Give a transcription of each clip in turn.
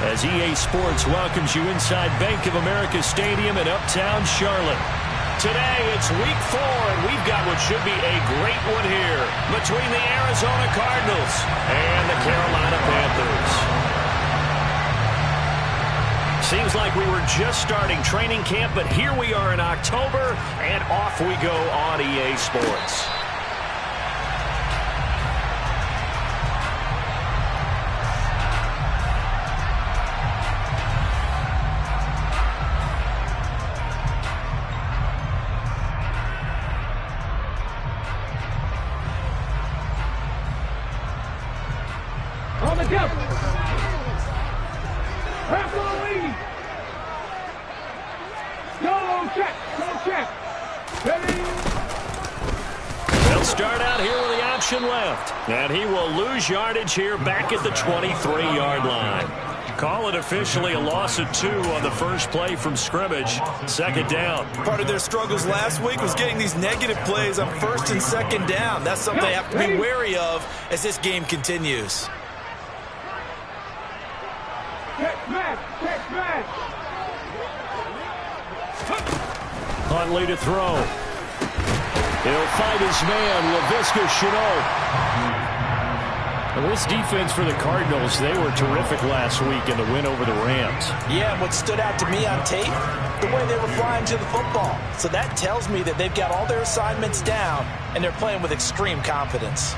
as EA Sports welcomes you inside Bank of America Stadium in Uptown Charlotte. Today, it's week 4, and we've got what should be a great one here between the Arizona Cardinals and the Carolina Panthers. Seems like we were just starting training camp, but here we are in October, and off we go on EA Sports. On the jump. Half the lead. Go check. Go check. Ready. They'll start out here with the option left. And he will lose yardage here back at the 23-yard line. Call it officially a loss of 2 on the first play from scrimmage. Second down. Part of their struggles last week was getting these negative plays on first and second down. That's something they have to be wary of as this game continues. Huntley to throw. He'll fight his man, Laviska Shenault. This defense for the Cardinals, they were terrific last week in the win over the Rams. Yeah, what stood out to me on tape, the way they were flying to the football. So that tells me that they've got all their assignments down, and they're playing with extreme confidence.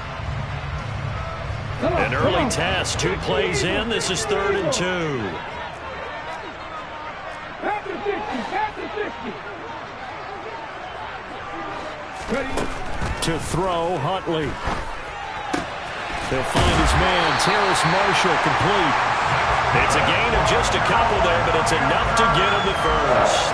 An early task, 2 plays in. This is 3rd and 2. To throw, Huntley. He'll find his man, Terrace Marshall, complete. It's a gain of just a couple there, but it's enough to get him the first.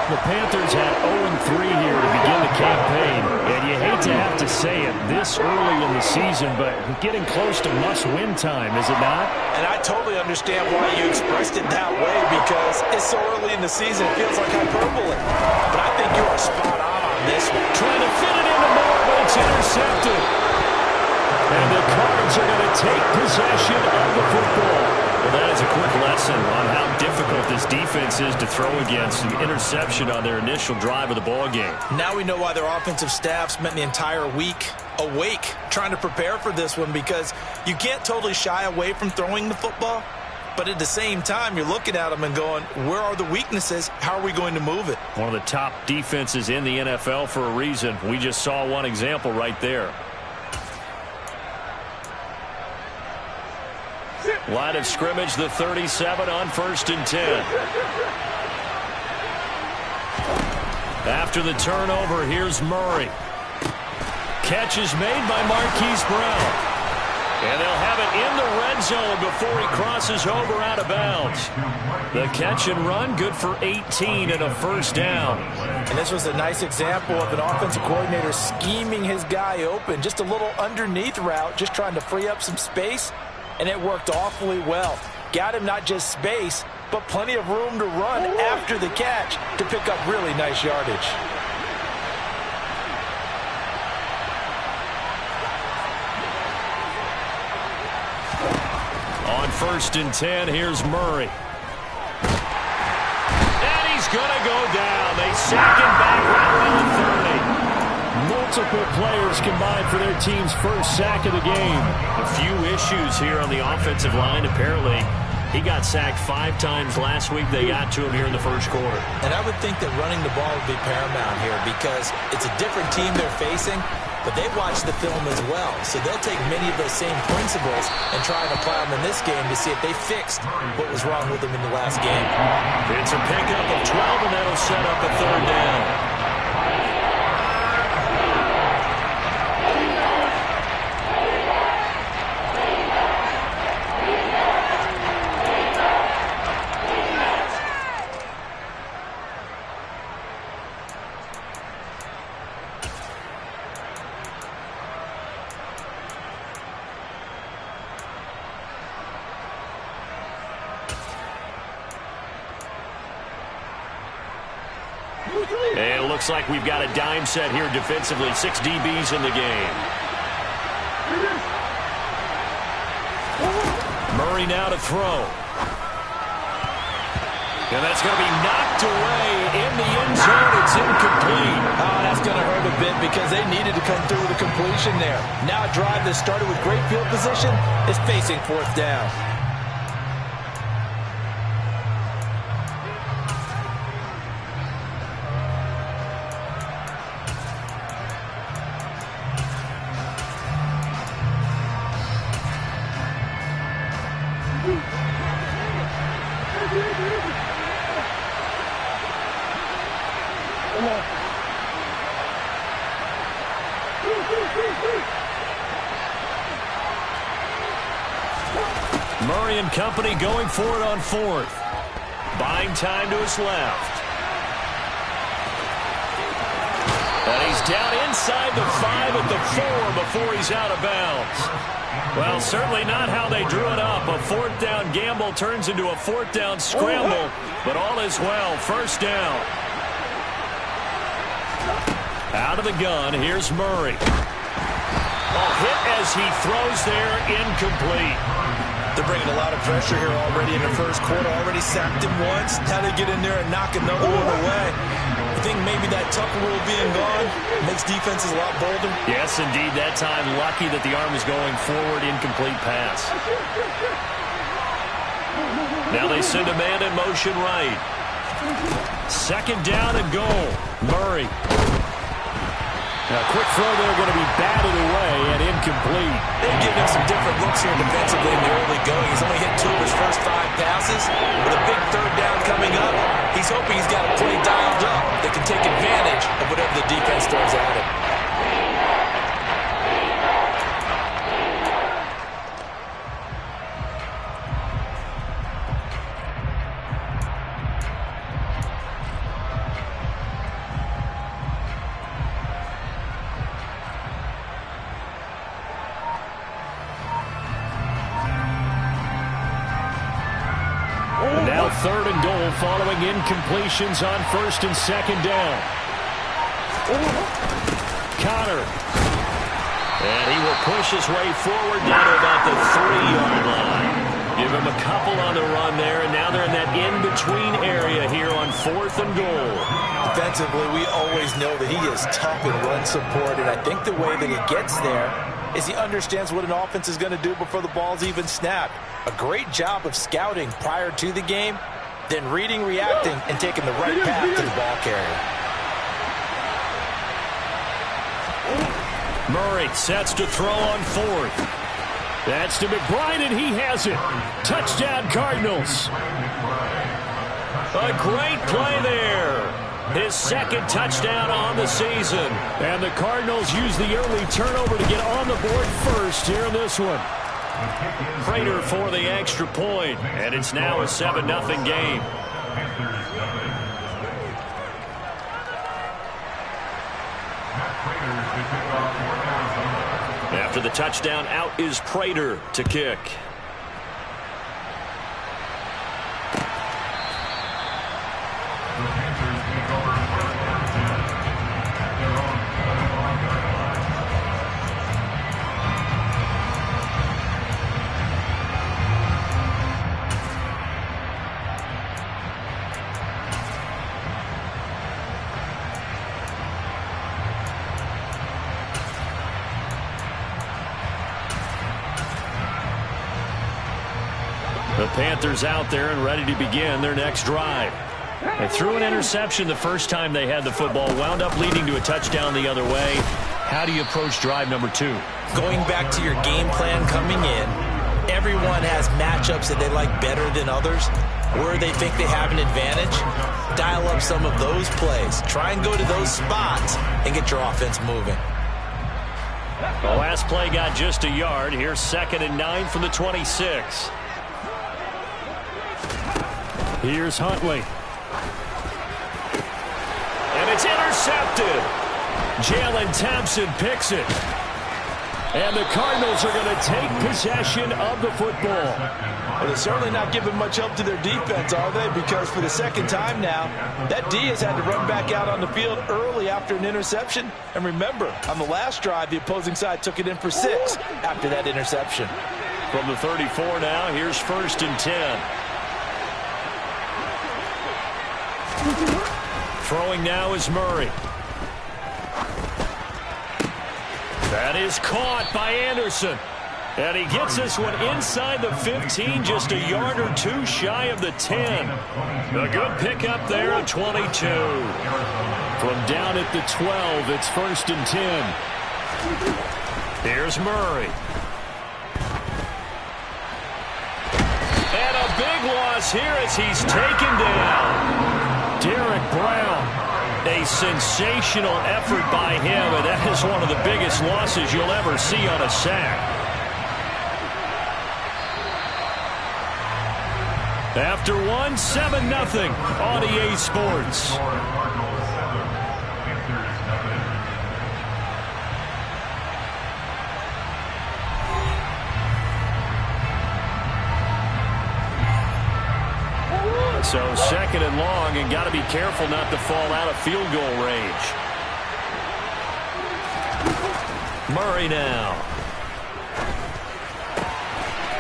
The Panthers had 0-3 here to begin the campaign, and you hate to have to say it this early in the season, but getting close to must-win time, is it not? And I totally understand why you expressed it that way, because it's so early in the season, it feels like hyperbole. But I think you are spot on this one. Trying to fit it into more, but it's intercepted. And the Cards are going to take possession of the football. Well, that is a quick lesson on how difficult this defense is to throw against. An interception on their initial drive of the ball game. Now we know why their offensive staff spent the entire week awake trying to prepare for this one, because you can't totally shy away from throwing the football. But at the same time, you're looking at them and going, where are the weaknesses? How are we going to move it? One of the top defenses in the NFL for a reason. We just saw one example right there. Line of scrimmage, the 37 on 1st and 10. After the turnover, here's Murray. Catch is made by Marquise Brown. And they'll have it in the red zone before he crosses over out of bounds. The catch and run, good for 18 and a first down. And this was a nice example of an offensive coordinator scheming his guy open. Just a little underneath route, just trying to free up some space. And it worked awfully well. Got him not just space, but plenty of room to run after the catch to pick up really nice yardage. On 1st and 10, here's Murray. And he's going to go down. They sack him back right around the 30. Multiple players combined for their team's first sack of the game. A few issues here on the offensive line. Apparently, he got sacked 5 times last week. They got to him here in the first quarter. And I would think that running the ball would be paramount here, because it's a different team they're facing, but they've watched the film as well. So they'll take many of those same principles and try and apply them in this game to see if they fixed what was wrong with them in the last game. It's a pickup of 12, and that'll set up a 3rd down. And it looks like we've got a dime set here defensively. 6 DBs in the game. Murray now to throw. And that's going to be knocked away in the end zone. It's incomplete. Oh, that's going to hurt a bit because they needed to come through with a completion there. Now a drive that started with great field position is facing fourth down. Murray and company going for it on fourth. Buying time to his left. And he's down inside the 5 at the 4 before he's out of bounds. Well, certainly not how they drew it up. A fourth down gamble turns into a fourth down scramble, but all is well. First down. Out of the gun, here's Murray. Oh, hit as he throws there, incomplete. They're bringing a lot of pressure here already in the first quarter. Already sacked him once. Now they get in there and knock another one away. I think maybe that Tucker rule being gone makes defenses a lot bolder. Yes, indeed. That time, lucky that the arm is going forward. Incomplete pass. Now they send a man in motion right. Second down and goal. Murray. Now, a quick throw there going to be batted away and incomplete. They've given him some different looks here defensively in the early going. He's only hit 2 of his first 5 passes. With a big third down coming up, he's hoping he's got a play dialed up that can take advantage of whatever the defense throws at him. Third and goal following incompletions on first and second down. Connor. And he will push his way forward down to about the 3-yard line. Give him a couple on the run there, and now they're in that in-between area here on fourth and goal. Defensively, we always know that he is tough in run support, and I think the way that he gets there is he understands what an offense is going to do before the ball's even snapped. A great job of scouting prior to the game, then reading, reacting, and taking the right path to the ball carrier. Murray sets to throw on fourth. That's to McBride, and he has it. Touchdown, Cardinals. A great play there. His second touchdown on the season. And the Cardinals use the early turnover to get on the board first here in this one. Prater for the extra point, and it's now a 7-0 game. After the touchdown, out is Prater to kick. The Panthers out there and ready to begin their next drive. They threw an interception the first time they had the football, wound up leading to a touchdown the other way. How do you approach drive number 2? Going back to your game plan coming in, everyone has matchups that they like better than others, where they think they have an advantage. Dial up some of those plays. Try and go to those spots and get your offense moving. The last play got just a yard. Here's 2nd and 9 from the 26. Here's Huntley. And it's intercepted. Jalen Thompson picks it. And the Cardinals are going to take possession of the football. Well, they're certainly not giving much help to their defense, are they? Because for the second time now, that D has had to run back out on the field early after an interception. And remember, on the last drive, the opposing side took it in for 6 after that interception. From the 34 now, here's 1st and 10. Throwing now is Murray. That is caught by Anderson. And he gets this one inside the 15, just a yard or two shy of the 10. A good pickup there at 22. From down at the 12, it's 1st and 10. Here's Murray. And a big loss here as he's taken down. Derek Brown. A sensational effort by him, and that is one of the biggest losses you'll ever see on a sack. After one, 7-0 on EA Sports. So 2nd and long, and got to be careful not to fall out of field goal range. Murray now.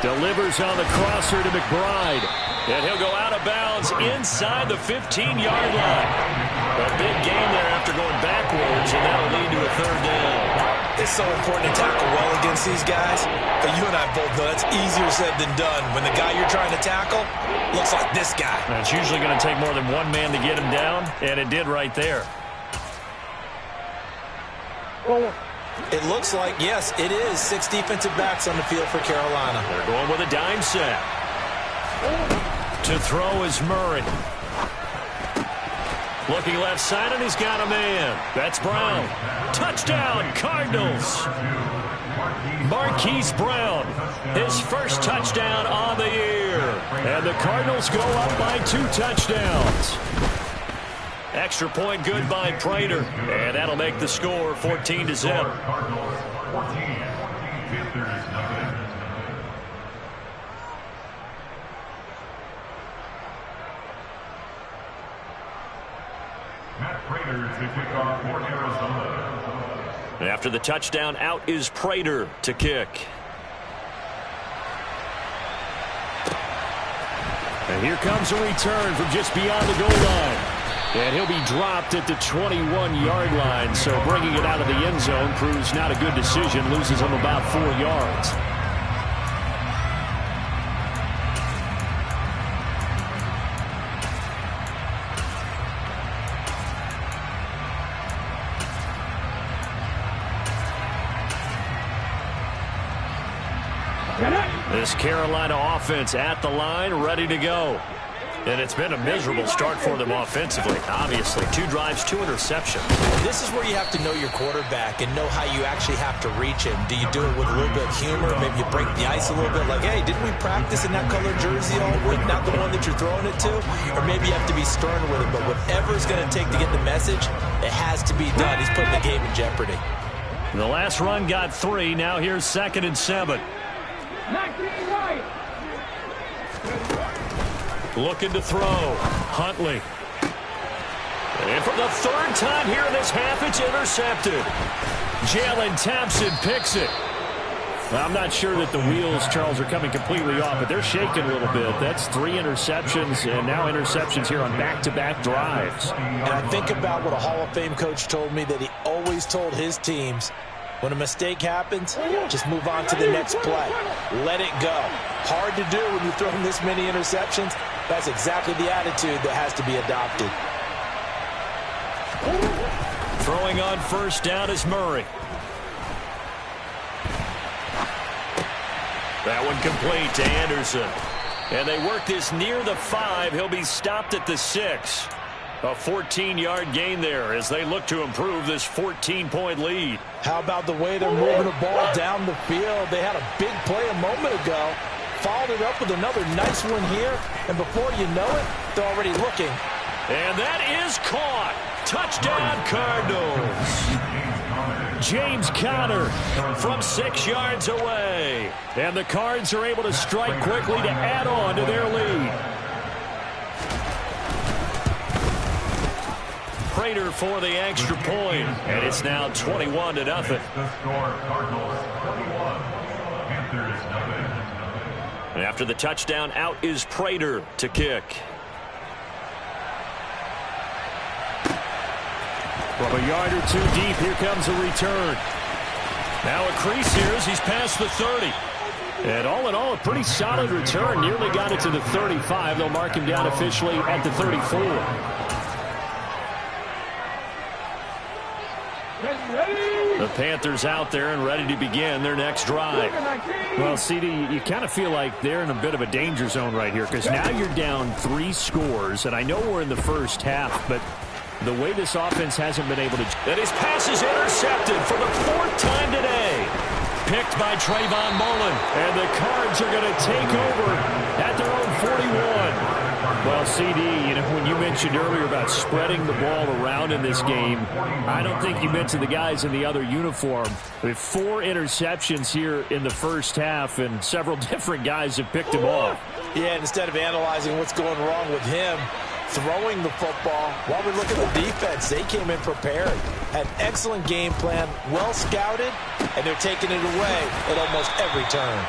Delivers on the crosser to McBride. And he'll go out of bounds inside the 15-yard line. A big gain there after going backwards, and that'll lead to a 3rd down. It's so important to tackle well against these guys. But you and I both know that's easier said than done. When the guy you're trying to tackle looks like this guy. And it's usually going to take more than one man to get him down, and it did right there. It looks like, yes, it is 6 defensive backs on the field for Carolina. They're going with a dime set. To throw is Murray. Looking left side, and he's got a man. That's Brown. Touchdown, Cardinals. Marquise Brown, his first touchdown on the year. And the Cardinals go up by 2 touchdowns. Extra point good by Prater. And that'll make the score 14-0. After the touchdown, out is Prater to kick. And here comes a return from just beyond the goal line. And he'll be dropped at the 21-yard line. So bringing it out of the end zone proves not a good decision. Loses him about 4 yards. This Carolina offense at the line, ready to go. And it's been a miserable start for them offensively. Obviously, 2 drives, 2 interceptions. This is where you have to know your quarterback and know how you actually have to reach him. Do you do it with a little bit of humor? Maybe you break the ice a little bit like, hey, didn't we practice in that colored jersey all week? Not the one that you're throwing it to? Or maybe you have to be stern with him. But whatever it's going to take to get the message, it has to be done. He's putting the game in jeopardy. The last run got 3. Now here's 2nd and 7. Looking to throw. Huntley. And for the 3rd time here in this half, it's intercepted. Jalen Thompson picks it. Well, I'm not sure that the wheels, Charles, are coming completely off, but they're shaking a little bit. That's 3 interceptions, and now interceptions here on back-to-back drives. And I think about what a Hall of Fame coach told me that he always told his teams, when a mistake happens, just move on to the next play. Let it go. Hard to do when you throw in this many interceptions. That's exactly the attitude that has to be adopted. Throwing on 1st down is Murray. That one complete to Anderson. And they work this near the 5. He'll be stopped at the 6. A 14-yard gain there as they look to improve this 14-point lead. How about the way they're moving the ball down the field? They had a big play a moment ago. Followed it up with another nice one here. And before you know it, they're already looking. And that is caught. Touchdown, Cardinals. James Conner from 6 yards away. And the Cards are able to strike quickly to add on to their lead. Prater for the extra point, and it's now 21-0. And after the touchdown, out is Prater to kick. From a yard or two deep, here comes a return. Now a crease here as he's past the 30. And all in all, a pretty solid return. Nearly got it to the 35. They'll mark him down officially at the 34. The Panthers out there and ready to begin their next drive. Well, CD, you kind of feel like they're in a bit of a danger zone right here because now you're down 3 scores, and I know we're in the first half, but the way this offense hasn't been able to... And his pass is intercepted for the 4th time today. Picked by Trayvon Mullen. And the Cards are going to take over at their own 41. Well, CD, you know, when you mentioned earlier about spreading the ball around in this game, I don't think you mentioned the guys in the other uniform. With 4 interceptions here in the first half, and several different guys have picked him off. Yeah, instead of analyzing what's going wrong with him, throwing the football, while we look at the defense, they came in prepared. Had an excellent game plan, well scouted, and they're taking it away at almost every turn.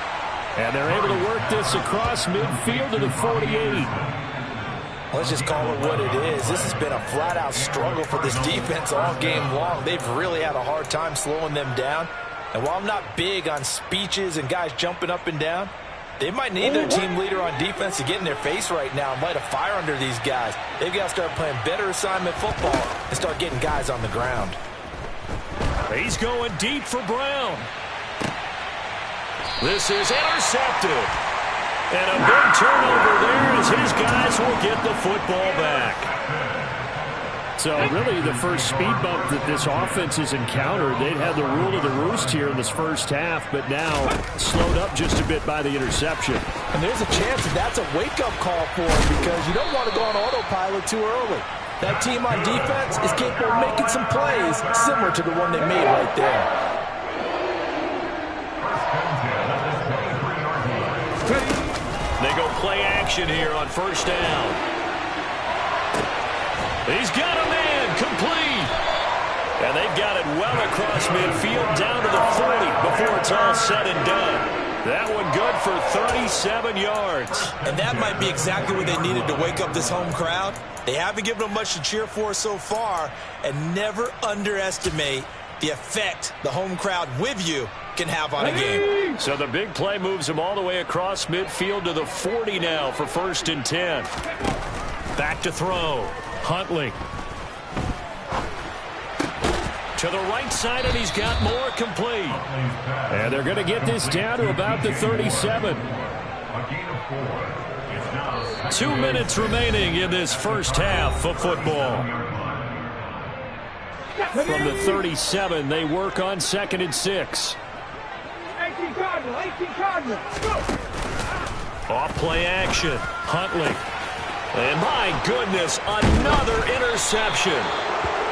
And they're able to work this across midfield to the 48. Let's just call it what it is. This has been a flat-out struggle for this defense all game long. They've really had a hard time slowing them down. And while I'm not big on speeches and guys jumping up and down, they might need their team leader on defense to get in their face right now and light a fire under these guys. They've got to start playing better assignment football and start getting guys on the ground. He's going deep for Brown. This is intercepted. And a big turnover there as his guys will get the football back. So really the first speed bump that this offense has encountered, they'd had the rule of the roost here in this first half, but now slowed up just a bit by the interception. And there's a chance that that's a wake-up call for him because you don't want to go on autopilot too early. That team on defense is capable of making some plays similar to the one they made right there. They go play action here on first down. He's got a man complete. And they've got it well across midfield down to the 40 before it's all said and done. That one good for 37 yards. And that might be exactly what they needed to wake up this home crowd. They haven't given them much to cheer for so far, and never underestimate the effect the home crowd with you can have on a game. So the big play moves him all the way across midfield to the 40 now for 1st and 10. Back to throw. Huntley. To the right side, and he's got more complete. And they're going to get this down to about the 37. 2 minutes remaining in this first half of football. From the 37, they work on 2nd and 6. 18 Cardinal. Off play action. Huntley. And my goodness, another interception.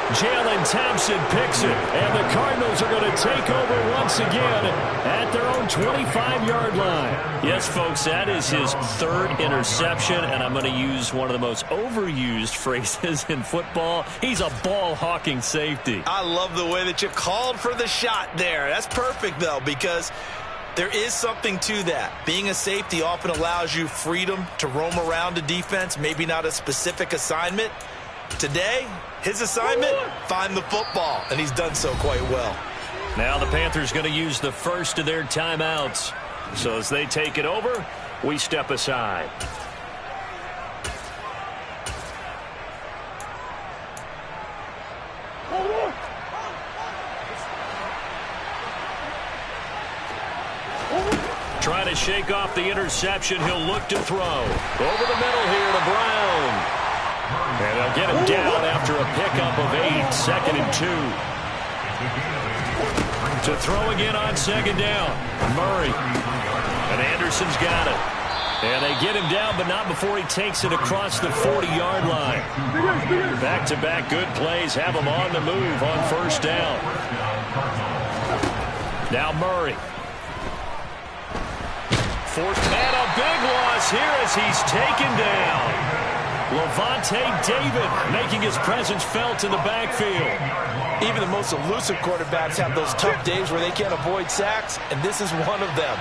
Jalen Thompson picks it, and the Cardinals are going to take over once again at their own 25-yard line. Yes, folks, that is his 3rd interception, and I'm going to use one of the most overused phrases in football. He's a ball-hawking safety. I love the way that you called for the shot there. That's perfect, though, because there is something to that. Being a safety often allows you freedom to roam around the defense, maybe not a specific assignment. Today, his assignment, find the football, and he's done so quite well. Now the Panthers going to use the first of their timeouts. So as they take it over, we step aside. Trying to shake off the interception. He'll look to throw. Over the middle here to Brown. And they'll get him down after a pickup of 8, 2nd and 2. To throw again on 2nd down. Murray. And Anderson's got it. And they get him down, but not before he takes it across the 40-yard line. Back-to-back good plays have him on the move on 1st down. Now Murray. And a big loss here as he's taken down. Levante David making his presence felt in the backfield. Even the most elusive quarterbacks have those tough days where they can't avoid sacks, and this is one of them.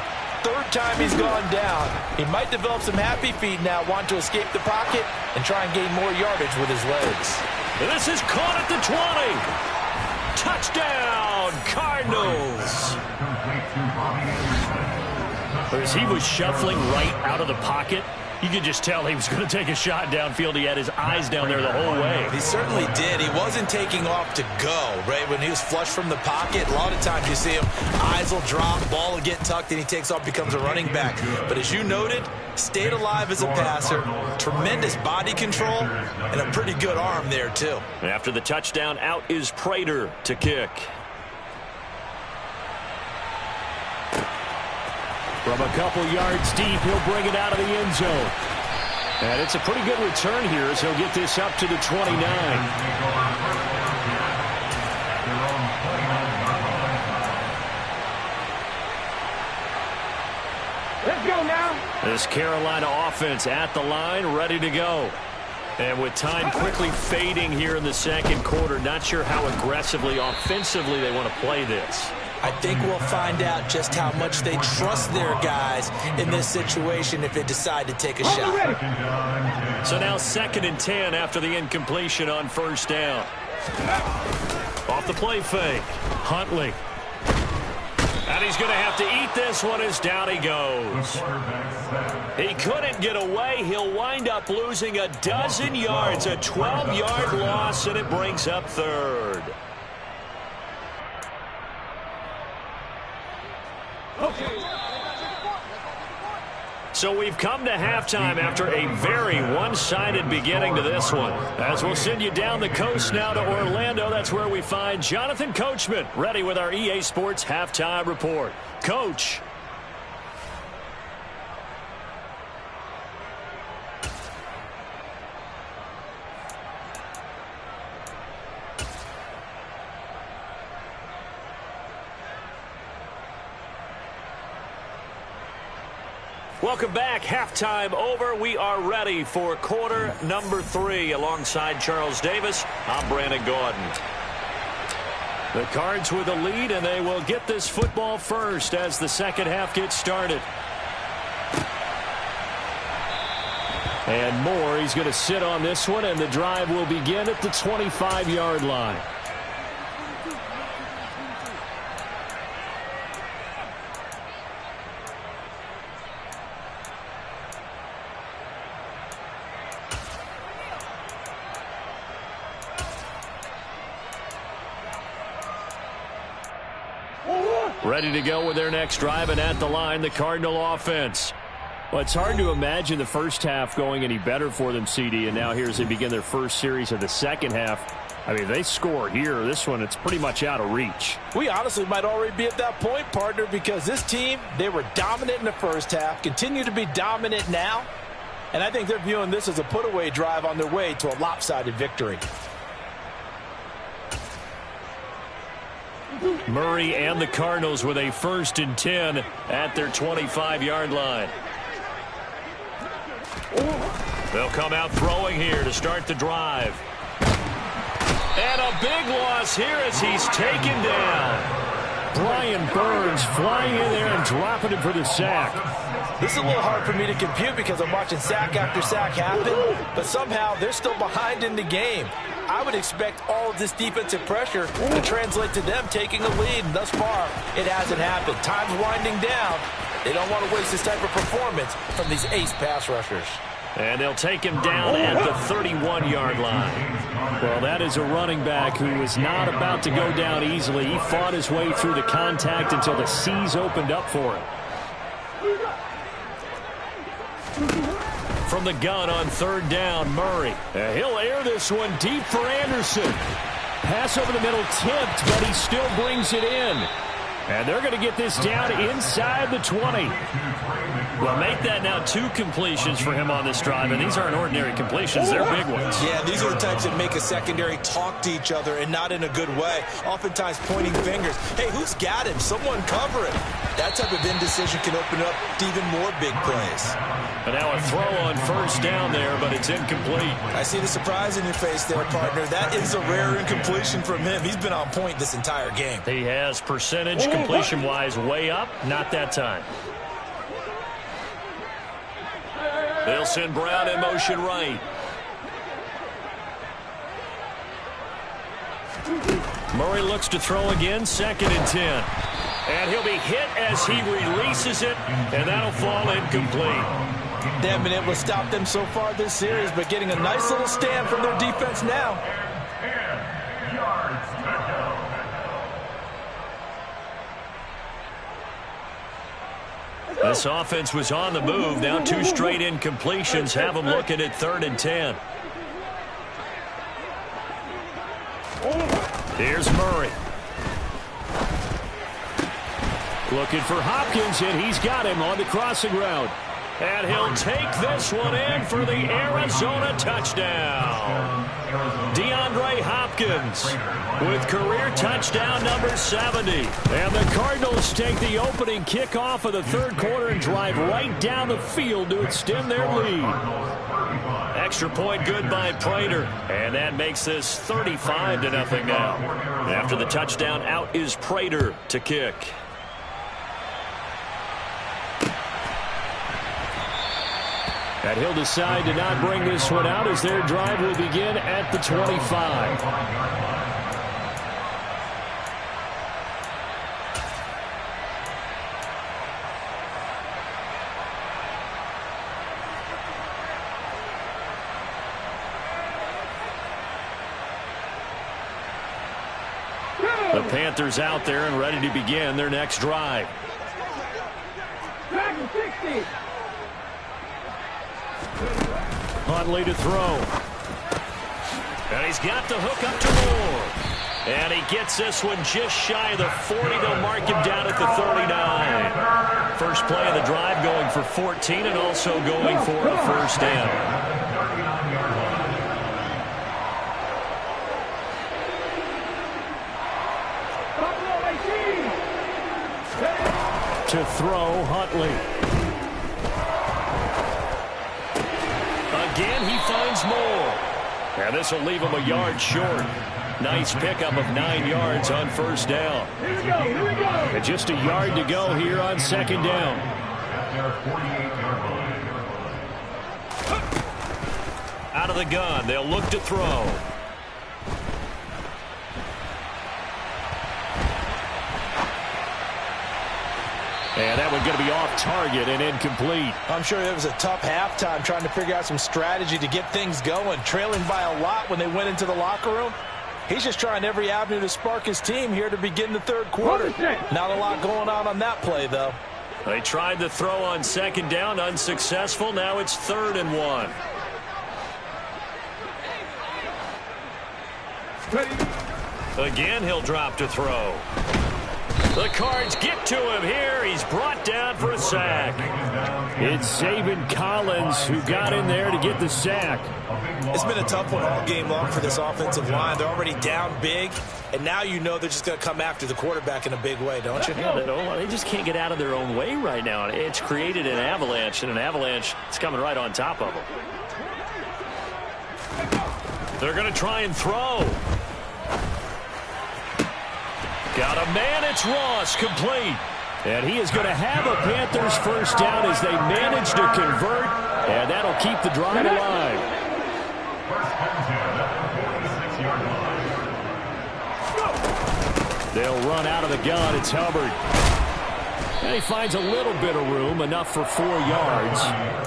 third time he's gone down. He might develop some happy feet now, want to escape the pocket and try and gain more yardage with his legs. This is caught at the 20. Touchdown, Cardinals. As he was shuffling right out of the pocket, you could just tell he was going to take a shot downfield. He had his eyes down there the whole way. He certainly did. He wasn't taking off to go, right? When he was flush from the pocket, a lot of times you see him, eyes will drop, ball will get tucked, and he takes off, becomes a running back. But as you noted, stayed alive as a passer, tremendous body control, and a pretty good arm there, too. After the touchdown, out is Prater to kick. From a couple yards deep, he'll bring it out of the end zone. And it's a pretty good return here as he'll get this up to the 29. Let's go now. This Carolina offense at the line, ready to go. And with time quickly fading here in the second quarter, not sure how aggressively, offensively they want to play this. I think we'll find out just how much they trust their guys in this situation if they decide to take a shot. So now 2nd and 10 after the incompletion on first down. Off the play fake, Huntley. And he's going to have to eat this one as down he goes. He couldn't get away. He'll wind up losing a dozen yards, a 12-yard loss, and it brings up 3rd. So we've come to halftime after a very one-sided beginning to this one. As we'll send you down the coast now to Orlando, that's where we find Jonathan Coachman ready with our EA Sports Halftime Report. Coach. Welcome back. Halftime over. We are ready for quarter number 3. Alongside Charles Davis, I'm Brandon Gordon. The Cards with a lead, and they will get this football first as the second half gets started. And Moore, he's going to sit on this one, and the drive will begin at the 25-yard line. Ready to go with their next drive, and at the line, the Cardinal offense. Well, it's hard to imagine the first half going any better for them, CD, and now here as they begin their first series of the second half. I mean, if they score here, this one, it's pretty much out of reach. We honestly might already be at that point, partner, because this team, they were dominant in the first half, continue to be dominant now, and I think they're viewing this as a put-away drive on their way to a lopsided victory. Murray and the Cardinals with a 1st and 10 at their 25-yard line. They'll come out throwing here to start the drive. And a big loss here as he's taken down. Brian Burns flying in there and dropping him for the sack. This is a little hard for me to compute because I'm watching sack after sack happen, but somehow they're still behind in the game. I would expect all of this defensive pressure to translate to them taking a lead, and thus far, it hasn't happened. Time's winding down. They don't want to waste this type of performance from these ace pass rushers. And they'll take him down at the 31-yard line. Well, that is a running back who was not about to go down easily. He fought his way through the contact until the seas opened up for him. From the gun on 3rd down, Murray. He'll air this one deep for Anderson. Pass over the middle tipped, but he still brings it in. And they're going to get this down inside the 20. Well, make that now 2 completions for him on this drive, and these aren't ordinary completions. They're big ones. Yeah, these are the types that make a secondary talk to each other and not in a good way. Oftentimes pointing fingers. Hey, who's got him? Someone cover him. That type of indecision can open up to even more big plays. And now a throw on 1st down there, but it's incomplete. I see the surprise in your face there, partner. That is a rare incompletion from him. He's been on point this entire game. He has percentage completion-wise way up. Not that time. They'll send Brown in motion right. Murray looks to throw again, 2nd and 10. And he'll be hit as he releases it, and that'll fall incomplete. They haven't been able to stop them so far this series, but getting a nice little stand from their defense now. This offense was on the move. Now 2 straight incompletions have them looking at 3rd and 10. Here's Murray. Looking for Hopkins, and he's got him on the crossing route. And he'll take this one in for the Arizona touchdown. DeAndre Hopkins with career touchdown number 70. And the Cardinals take the opening kickoff of the 3rd quarter and drive right down the field to extend their lead. Extra point good by Prater. And that makes this 35-0 now. After the touchdown, out is Prater to kick. And he'll decide to not bring this one out as their drive will begin at the 25. The Panthers out there and ready to begin their next drive. Huntley to throw. And he's got the hook up to Moore. And he gets this one just shy of the 40. They'll mark him down at the 39. First play of the drive going for 14 and also going for a first down. To throw, Huntley. Again, he finds Moore. And this will leave him a yard short. Nice pickup of 9 yards on first down. And just a yard to go here on 2nd down. Out of the gun, they'll look to throw. And that one going to be off target and incomplete. I'm sure it was a tough halftime trying to figure out some strategy to get things going. Trailing by a lot when they went into the locker room. He's just trying every avenue to spark his team here to begin the 3rd quarter. Not a lot going on that play, though. They tried to throw on 2nd down, unsuccessful. Now it's 3rd and 1. Again, he'll drop to throw. The Cards get to him here. He's brought down for a sack. It's Zaven Collins who got in there to get the sack. It's been a tough one all game long for this offensive line. They're already down big, and now you know they're just going to come after the quarterback in a big way, don't you? Yeah, they just can't get out of their own way right now. It's created an avalanche, and an avalanche is coming right on top of them. They're going to try and throw. Got a man, it's Ross, complete. And he is going to have a Panthers first down as they manage to convert, and that'll keep the drive alive. They'll run out of the gun. It's Hubbard. And he finds a little bit of room, enough for 4 yards.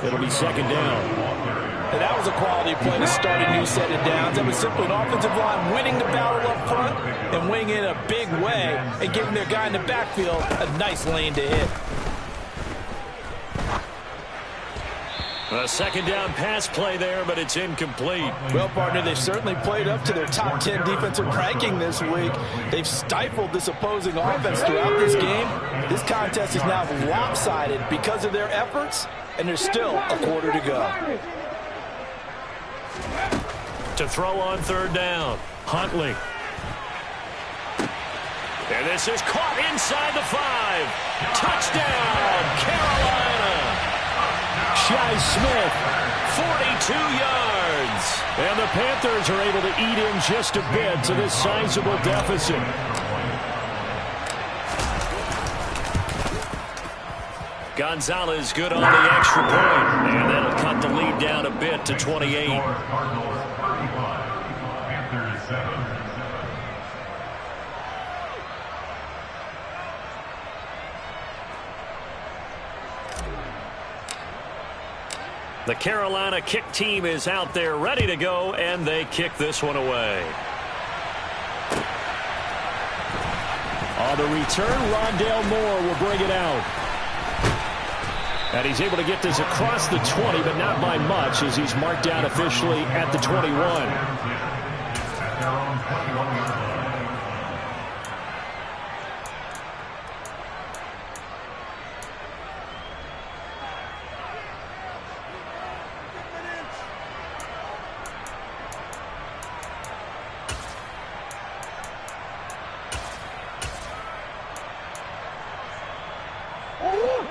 It'll be 2nd down. And that was a quality play to start a new set of downs. That was simply an offensive line winning the battle up front and winning in a big way and giving their guy in the backfield a nice lane to hit. A 2nd down pass play there, but it's incomplete. Well, partner, they've certainly played up to their top 10 defensive ranking this week. They've stifled this opposing offense throughout this game. This contest is now lopsided because of their efforts, and there's still a quarter to go. To throw on 3rd down, Huntley. And this is caught inside the 5. Touchdown, Carolina. Shi Smith. 42 yards. And the Panthers are able to eat in just a bit to this sizable deficit. Gonzalez good on the extra point, and that'll cut the lead down a bit to 28. The Carolina kick team is out there ready to go, and they kick this one away. On the return, Rondale Moore will bring it out. And he's able to get this across the 20, but not by much, as he's marked down officially at the 21.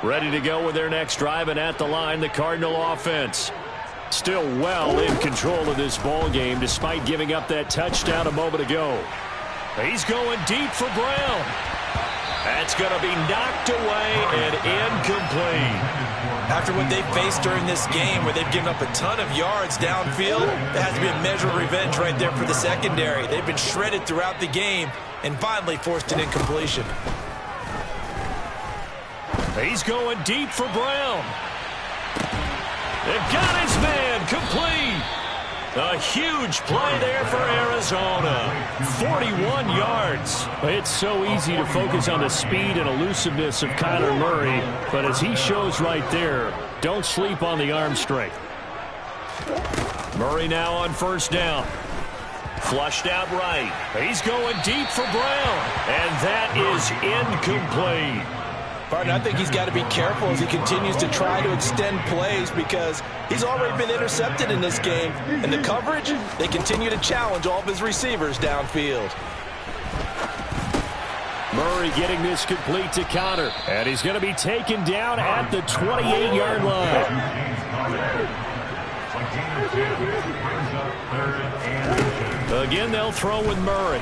Ready to go with their next drive, and at the line, the Cardinal offense. Still well in control of this ball game, despite giving up that touchdown a moment ago. He's going deep for Brown. That's going to be knocked away and incomplete. After what they've faced during this game, where they've given up a ton of yards downfield, there has to be a measure of revenge right there for the secondary. They've been shredded throughout the game and finally forced an incompletion. He's going deep for Brown. They've got his man complete. A huge play there for Arizona. 41 yards. It's so easy to focus on the speed and elusiveness of Kyler Murray, but as he shows right there, don't sleep on the arm strength. Murray now on first down. Flushed out right. He's going deep for Brown. And that is incomplete. Partner, I think he's got to be careful as he continues to try to extend plays, because he's already been intercepted in this game. And the coverage, they continue to challenge all of his receivers downfield. Murray getting this complete to Conner. And he's going to be taken down at the 28-yard line. Again, they'll throw with Murray.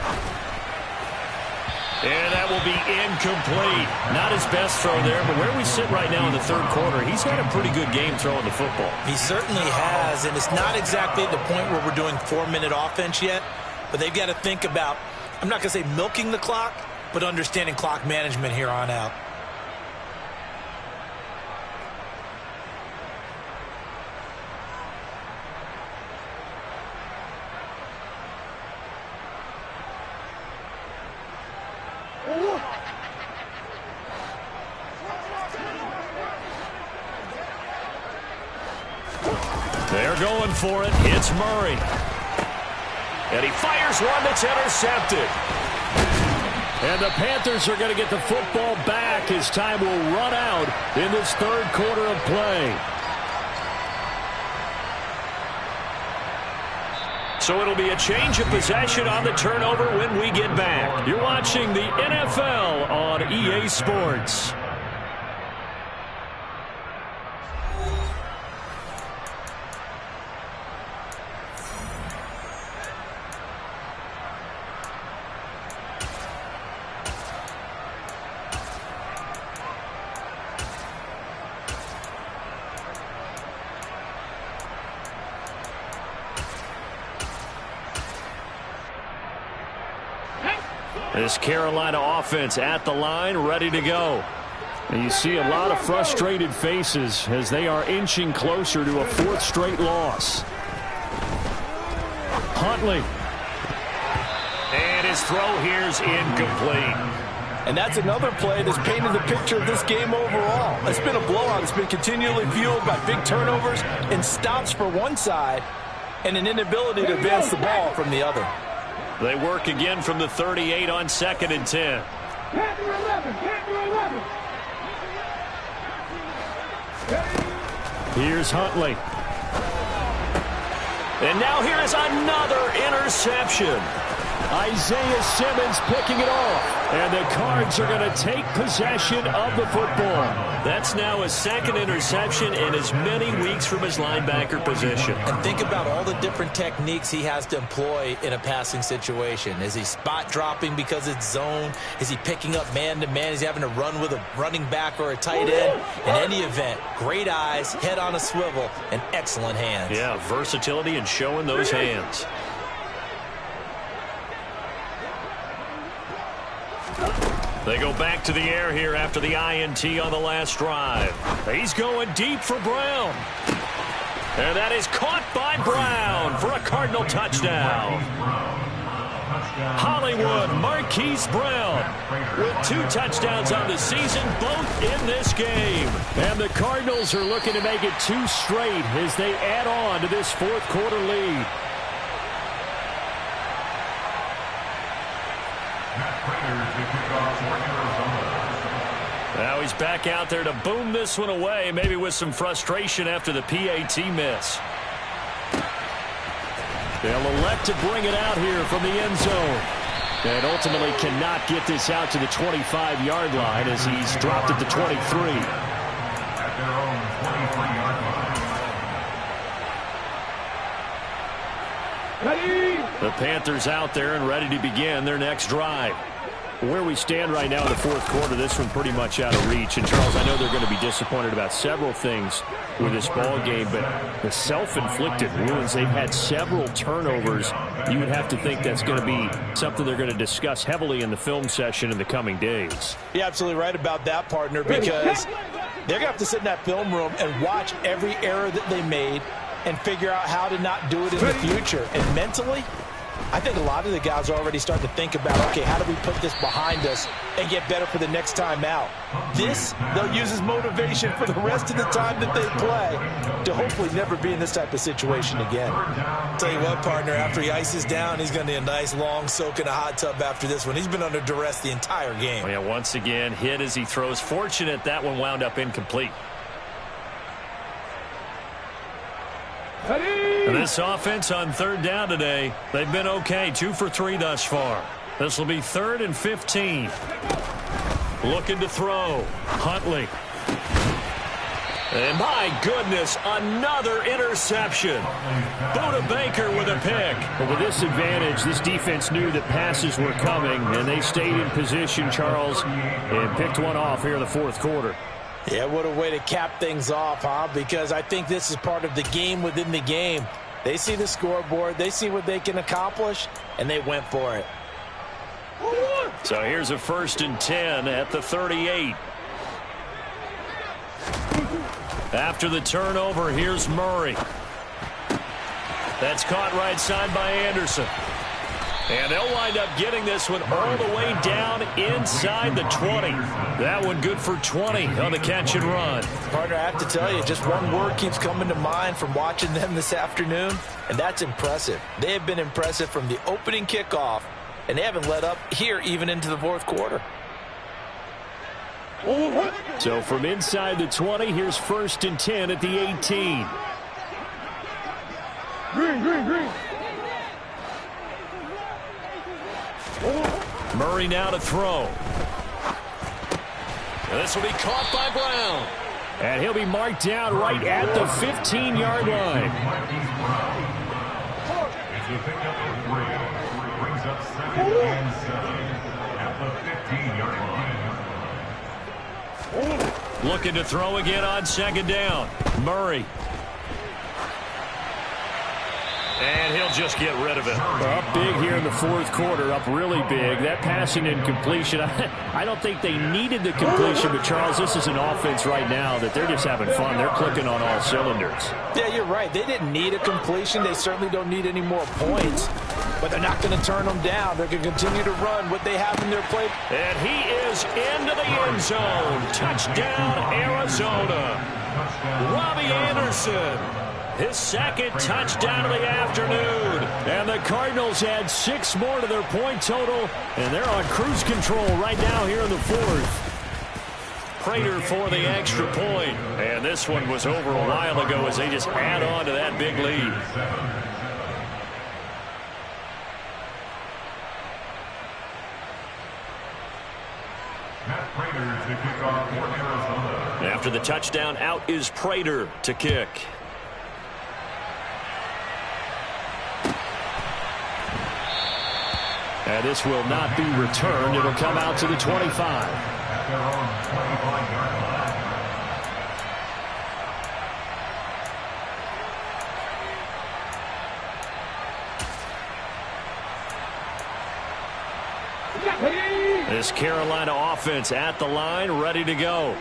And that will be incomplete. Not his best throw there, but where we sit right now in the third quarter, he's had a pretty good game throwing the football. He certainly has, and it's not exactly at the point where we're doing 4-minute offense yet, but they've got to think about, I'm not going to say milking the clock, but understanding clock management here on out. They're going for it. It's Murray. And he fires one that's intercepted. And the Panthers are going to get the football back as time will run out in this third quarter of play. So it'll be a change of possession on the turnover when we get back. You're watching the NFL on EA Sports. This Carolina offense at the line, ready to go. And you see a lot of frustrated faces as they are inching closer to a fourth straight loss. Huntley. And his throw here's incomplete. And that's another play that's painted the picture of this game overall. It's been a blowout. It's been continually fueled by big turnovers and stops for one side and an inability to advance the ball from the other. They work again from the 38 on 2nd and 10. Here's Huntley. And now here is another interception. Isaiah Simmons picking it off. And the Cards are going to take possession of the football. That's now his second interception in as many weeks from his linebacker position. And think about all the different techniques he has to employ in a passing situation. Is he spot dropping because it's zone? Is he picking up man-to-man? Is he having to run with a running back or a tight end? In any event, great eyes, head on a swivel, and excellent hands. Yeah, versatility and showing those hands. They go back to the air here after the INT on the last drive. He's going deep for Brown. And that is caught by Brown for a Cardinal touchdown. Hollywood Marquise Brown with 2 touchdowns on the season, both in this game. And the Cardinals are looking to make it 2 straight as they add on to this fourth quarter lead. Now he's back out there to boom this one away, maybe with some frustration after the PAT miss. They'll elect to bring it out here from the end zone. And ultimately cannot get this out to the 25-yard line as he's dropped at the 23. At their own 23-yard line. The Panthers out there and ready to begin their next drive. Where we stand right now in the fourth quarter, this one pretty much out of reach. And, Charles, I know they're going to be disappointed about several things with this ball game, but the self-inflicted wounds, they've had several turnovers. You would have to think that's going to be something they're going to discuss heavily in the film session in the coming days. You're absolutely right about that, partner, because they're going to have to sit in that film room and watch every error that they made and figure out how to not do it in the future. And mentally, I think a lot of the guys are already starting to think about, okay, how do we put this behind us and get better for the next time out? This, they'll use as motivation for the rest of the time that they play to hopefully never be in this type of situation again. Tell you what, partner, after he ices down, he's going to need a nice long soak in a hot tub after this one. He's been under duress the entire game. Oh, yeah, once again, hit as he throws. Fortunate that one wound up incomplete. And this offense on third down today, they've been okay, 2 for 3 thus far. This will be 3rd and 15. Looking to throw. Huntley. And my goodness, another interception. Buda Baker with a pick. But with this advantage, this defense knew that passes were coming, and they stayed in position, Charles, and picked one off here in the fourth quarter. Yeah, what a way to cap things off, huh? Because I think this is part of the game within the game. They see the scoreboard, they see what they can accomplish, and they went for it. So here's a 1st and 10 at the 38. After the turnover, here's Murray. That's caught right side by Anderson. And they'll wind up getting this one all the way down inside the 20. That one good for 20 on the catch and run. Partner, I have to tell you, just one word keeps coming to mind from watching them this afternoon, and that's impressive. They have been impressive from the opening kickoff, and they haven't let up here even into the fourth quarter. So from inside the 20, here's 1st and 10 at the 18. Green. Murray now to throw. And this will be caught by Brown. And he'll be marked down right at the 15-yard line. It's a pickup of 3. Brings up 2nd and 7 at the 15-yard line. Looking to throw again on 2nd down. Murray. And he'll just get rid of it. Up big here in the fourth quarter, up really big. That passing and completion, I don't think they needed the completion, but Charles, this is an offense right now that they're just having fun. They're clicking on all cylinders. Yeah, you're right. They didn't need a completion. They certainly don't need any more points, but they're not going to turn them down. They're going to continue to run what they have in their play. And he is into the end zone. Touchdown, Arizona. Robbie Anderson. His 2nd touchdown of the afternoon. And the Cardinals add 6 more to their point total, and they're on cruise control right now here in the fourth. Prater for the extra point. And this one was over a while ago as they just add on to that big lead. to kick off for Arizona. After the touchdown, out is Prater to kick. And this will not be returned. It'll come out to the 25. At their own 25-yard line. This Carolina offense at the line, ready to go.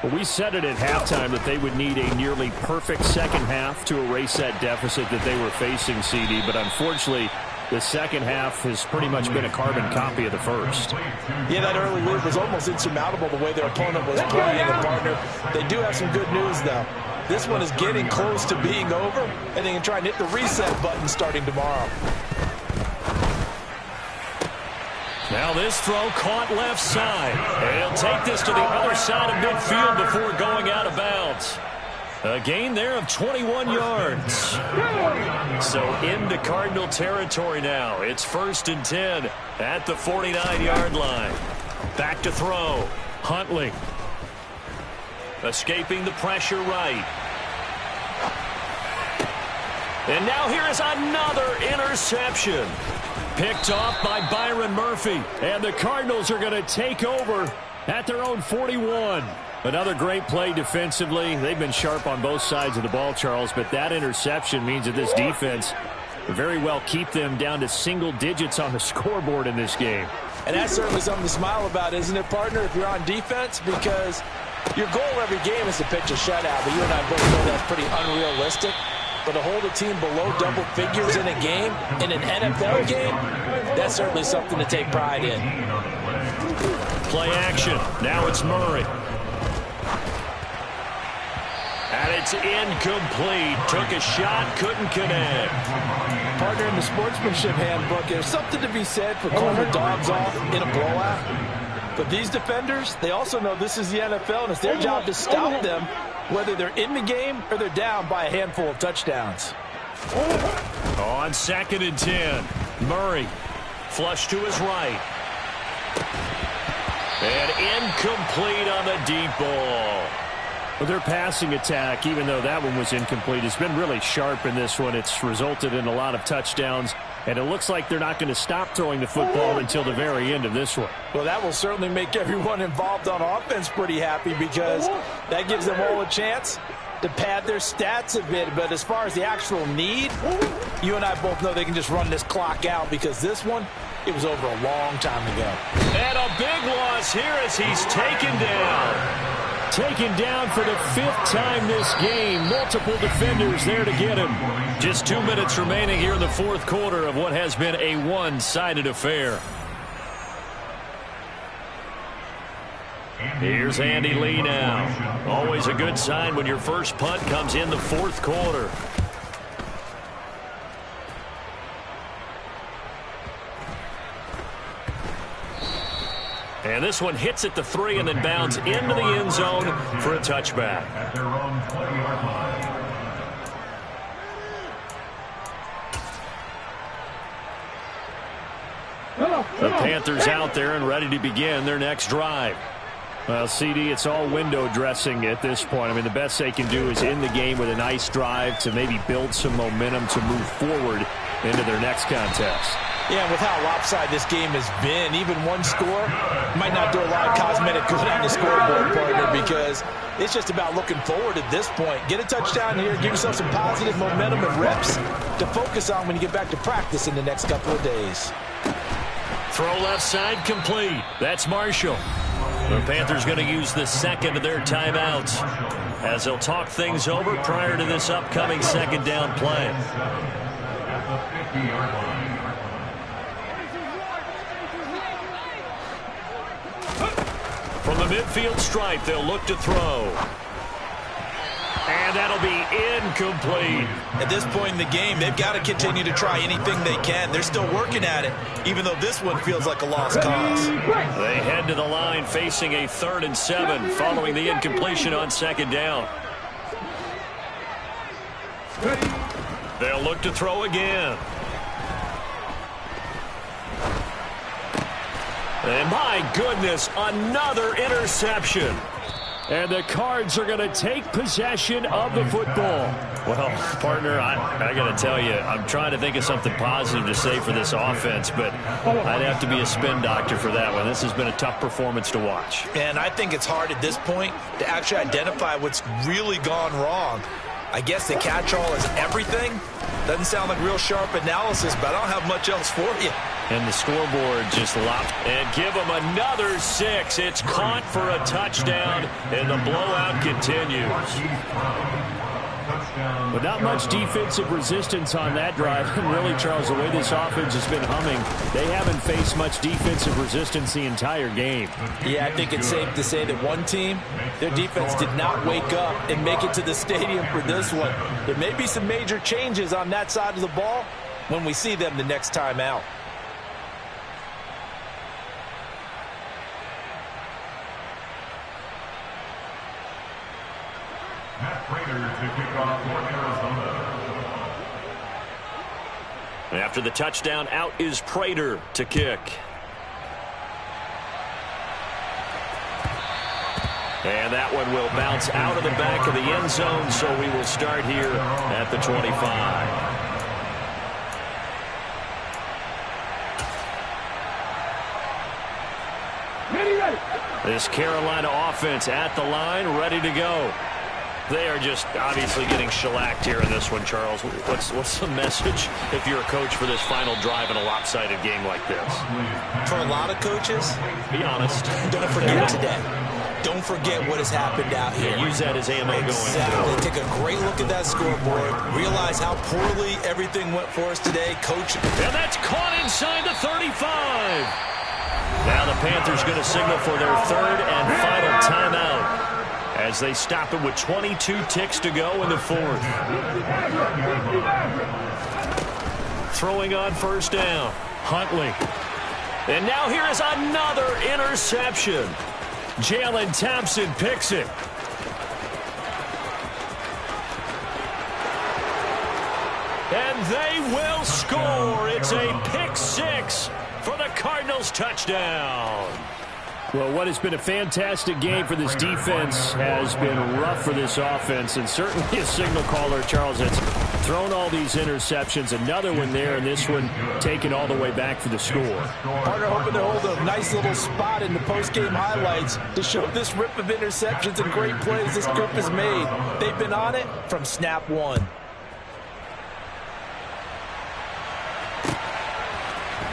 Well, we said it at halftime that they would need a nearly perfect second half to erase that deficit that they were facing, CD. But unfortunately, the second half has pretty much been a carbon copy of the first. Yeah, that early lead was almost insurmountable the way their opponent was playing, and partner. They do have some good news, though. This one is getting close to being over, and they can try and hit the reset button starting tomorrow. Now this throw caught left side. And he'll take this to the other side of midfield before going out of bounds. A gain there of 21 yards. So into Cardinal territory now. It's 1st and 10 at the 49-yard line. Back to throw. Huntley. Escaping the pressure right. And now here is another interception. Picked off by Byron Murphy. And the Cardinals are going to take over at their own 41. Another great play defensively. They've been sharp on both sides of the ball, Charles, but that interception means that this defense will very well keep them down to single digits on the scoreboard in this game. And that's certainly something to smile about, isn't it, partner, if you're on defense? Because your goal every game is to pitch a shutout, but you and I both know that's pretty unrealistic. But to hold a team below double figures in a game, in an NFL game, that's certainly something to take pride in. Play action. Now it's Murray. And it's incomplete. Took a shot, couldn't connect. Partner, in the sportsmanship handbook, there's something to be said for calling the dogs off in a blowout. But these defenders, they also know this is the NFL, and it's their job to stop them, whether they're in the game or they're down by a handful of touchdowns. On 2nd and 10, Murray flush to his right. And incomplete on the deep ball. Well, their passing attack, even though that one was incomplete, has been really sharp in this one. It's resulted in a lot of touchdowns, and it looks like they're not going to stop throwing the football until the very end of this one. Well, that will certainly make everyone involved on offense pretty happy, because that gives them all a chance to pad their stats a bit. But as far as the actual need, you and I both know they can just run this clock out, because this one, it was over a long time ago. And a big loss here as he's taken down. Taken down for the 5th time this game. Multiple defenders there to get him. Just 2 minutes remaining here in the 4th quarter of what has been a one-sided affair. Here's Andy Lee now. Always a good sign when your first punt comes in the 4th quarter. And this one hits at the 3 and then bounds into the end zone for a touchback. At their own 20-yard line. The Panthers out there and ready to begin their next drive. Well, CD, it's all window dressing at this point. I mean, the best they can do is end the game with a nice drive to maybe build some momentum to move forward into their next contest. Yeah, with how lopsided this game has been, even one score might not do a lot of cosmetic good on the scoreboard, partner, because it's just about looking forward at this point. Get a touchdown here, give yourself some positive momentum and reps to focus on when you get back to practice in the next couple of days. Throw left side complete. That's Marshall. The Panthers going to use the second of their timeouts as they'll talk things over prior to this upcoming second down play. At the 50-yard line. From the midfield stripe, they'll look to throw. And that'll be incomplete. At this point in the game, they've got to continue to try anything they can. They're still working at it, even though this one feels like a lost cause. They head to the line facing a 3rd and 7 following the incompletion on second down. They'll look to throw again. And my goodness, another interception. And the Cards are going to take possession of the football. Well, partner, I got to tell you, I'm trying to think of something positive to say for this offense, but I'd have to be a spin doctor for that one. This has been a tough performance to watch. And I think it's hard at this point to actually identify what's really gone wrong. I guess the catch-all is everything. Doesn't sound like real sharp analysis, but I don't have much else for you. And the scoreboard just lopped. And give them another 6. It's caught for a touchdown, and the blowout continues. But not much defensive resistance on that drive. And really, Charles, the way this offense has been humming, they haven't faced much defensive resistance the entire game. Yeah, I think it's safe to say that one team, their defense did not wake up and make it to the stadium for this one. There may be some major changes on that side of the ball when we see them the next time out. After the touchdown, out is Prater to kick. And that one will bounce out of the back of the end zone, so we will start here at the 25. This Carolina offense at the line, ready to go. They are just obviously getting shellacked here in this one, Charles. What's the message if you're a coach for this final drive in a lopsided game like this? For a lot of coaches, be honest. Don't forget today. Don't forget what has happened out here. Yeah, use that as ammo going forward. Take a great look at that scoreboard. Realize how poorly everything went for us today. Coach. And that's caught inside the 35. Now the Panthers going to signal for their third and final timeout as they stop it with 22 ticks to go in the fourth. Throwing on first down. Huntley. And now here is another interception. Jalen Thompson picks it. And they will score. It's a pick 6 for the Cardinals touchdown. Well, what has been a fantastic game for this defense has been rough for this offense, and certainly a signal caller, Charles, that's thrown all these interceptions. Another one there, and this one taken all the way back for the score. Partner hoping to hold a nice little spot in the post-game highlights to show this rip of interceptions and great plays this group has made. They've been on it from snap one.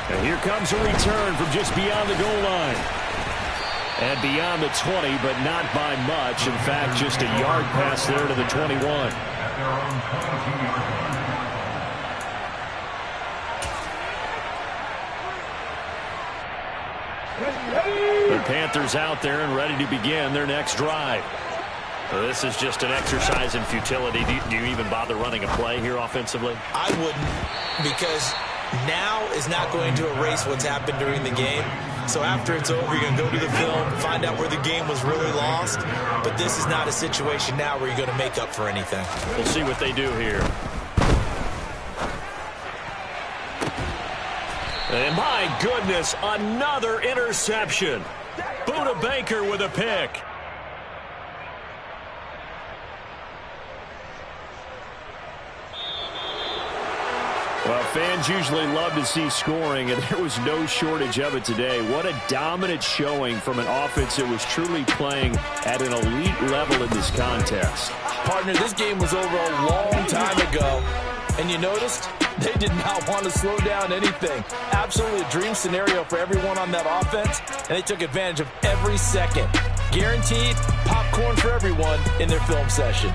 And here comes a return from just beyond the goal line. And beyond the 20, but not by much. In fact, just a yard pass there to the 21. The Panthers out there and ready to begin their next drive. Well, this is just an exercise in futility. Do you even bother running a play here offensively? I wouldn't, because now is not going to erase what's happened during the game. So after it's over, you're going to go to the film, find out where the game was really lost. But this is not a situation now where you're going to make up for anything. We'll see what they do here. And my goodness, another interception. Buda Baker with a pick. Well, fans usually love to see scoring, and there was no shortage of it today. What a dominant showing from an offense that was truly playing at an elite level in this contest. Partner, this game was over a long time ago, and you noticed they did not want to slow down anything. Absolutely a dream scenario for everyone on that offense, and they took advantage of every second. Guaranteed popcorn for everyone in their film session.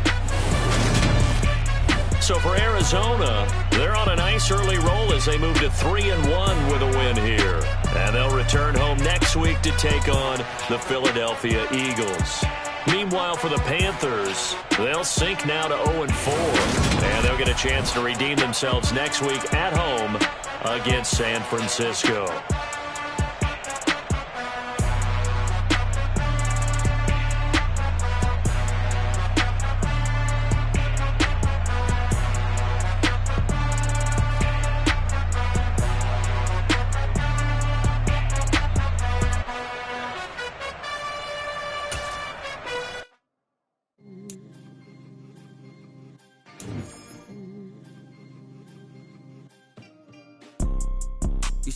So for Arizona, they're on a nice early roll as they move to 3-1 with a win here. And they'll return home next week to take on the Philadelphia Eagles. Meanwhile, for the Panthers, they'll sink now to 0-4. And they'll get a chance to redeem themselves next week at home against San Francisco.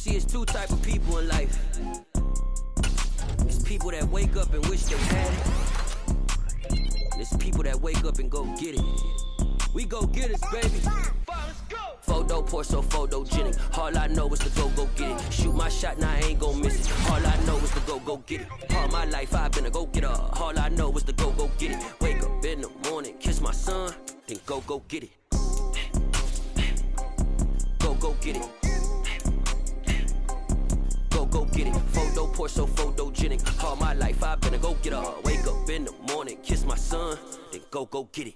see, it's two type of people in life. It's people that wake up and wish they had it. And it's people that wake up and go get it. We go get it, baby. Photo poor, so photogenic. All I know is to go get it. Shoot my shot, now I ain't gon' miss it. All I know is to go get it. All my life I've been a go-getter. All I know is to go get it. Wake up in the morning, kiss my son, then go get it. Go get it. Go get it. Photo poor, so photogenic. All my life I've been a go-getter. Wake up in the morning, kiss my son, then go get it.